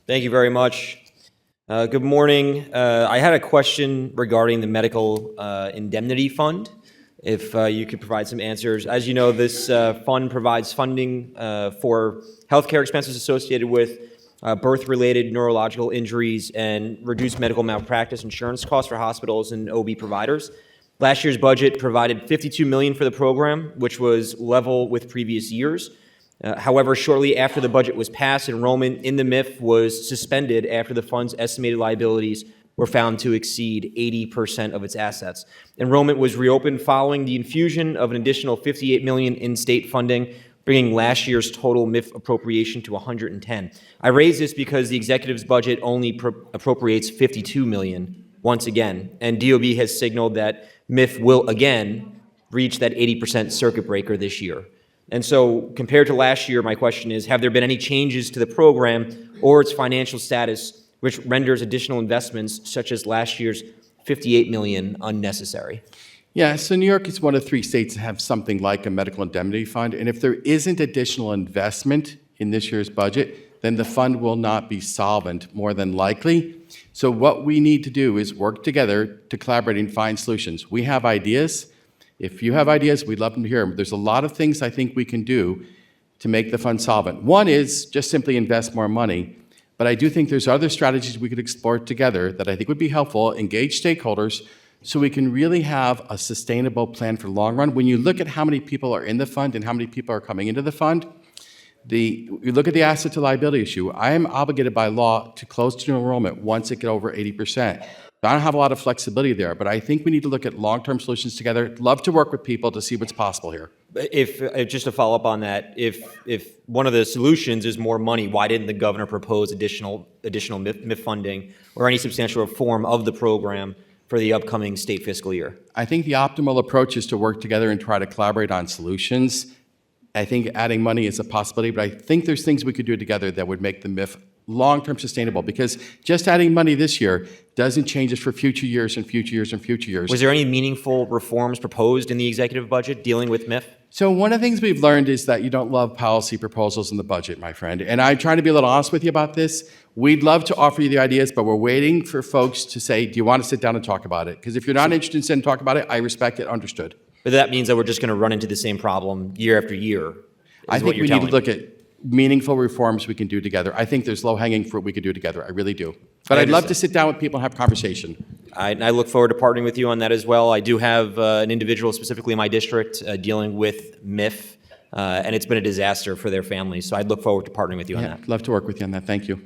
Thank you very much. Good morning. I had a question regarding the medical indemnity fund. If you could provide some answers. As you know, this fund provides funding for healthcare expenses associated with birth-related neurological injuries and reduced medical malpractice insurance costs for hospitals and OB providers. Last year's budget provided $52 million for the program, which was level with previous years. However, shortly after the budget was passed, enrollment in the MIF was suspended after the fund's estimated liabilities were found to exceed 80% of its assets. Enrollment was reopened following the infusion of an additional $58 million in state funding, bringing last year's total MIF appropriation to $110. I raise this because the executive's budget only appropriates $52 million once again, and DOB has signaled that MIF will again reach that 80% circuit breaker this year. And so, compared to last year, my question is, have there been any changes to the program or its financial status which renders additional investments, such as last year's $58 million, unnecessary? Yeah, so New York is one of 3 states that have something like a medical indemnity fund, and if there isn't additional investment in this year's budget, then the fund will not be solvent, more than likely. So what we need to do is work together to collaborate and find solutions. We have ideas. If you have ideas, we'd love to hear them. There's a lot of things I think we can do to make the fund solvent. One is just simply invest more money, but I do think there's other strategies we could explore together that I think would be helpful, engage stakeholders, so we can really have a sustainable plan for the long run. When you look at how many people are in the fund and how many people are coming into the fund, you look at the asset to liability issue. I am obligated by law to close to enrollment once it gets over 80%. I don't have a lot of flexibility there, but I think we need to look at long-term solutions together. Love to work with people to see what's possible here. If just to follow up on that, if one of the solutions is more money, why didn't the governor propose additional MIF funding or any substantial reform of the program for the upcoming state fiscal year? I think the optimal approach is to work together and try to collaborate on solutions. I think adding money is a possibility, but I think there's things we could do together that would make the MIF long-term sustainable, because just adding money this year doesn't change us for future years and future years and future years. Was there any meaningful reforms proposed in the executive budget dealing with MIF? So one of the things we've learned is that you don't love policy proposals in the budget, my friend. And I'm trying to be a little honest with you about this. We'd love to offer you the ideas, but we're waiting for folks to say, do you want to sit down and talk about it? Because if you're not interested in sitting and talk about it, I respect it, understood. But that means that we're just going to run into the same problem year after year. I think we need to look at meaningful reforms we can do together. I think there's low-hanging fruit we could do together. I really do. But I'd love to sit down with people and have a conversation. I look forward to partnering with you on that as well. I do have an individual specifically in my district dealing with MIF, and it's been a disaster for their families. So I'd look forward to partnering with you on that. Love to work with you on that. Thank you.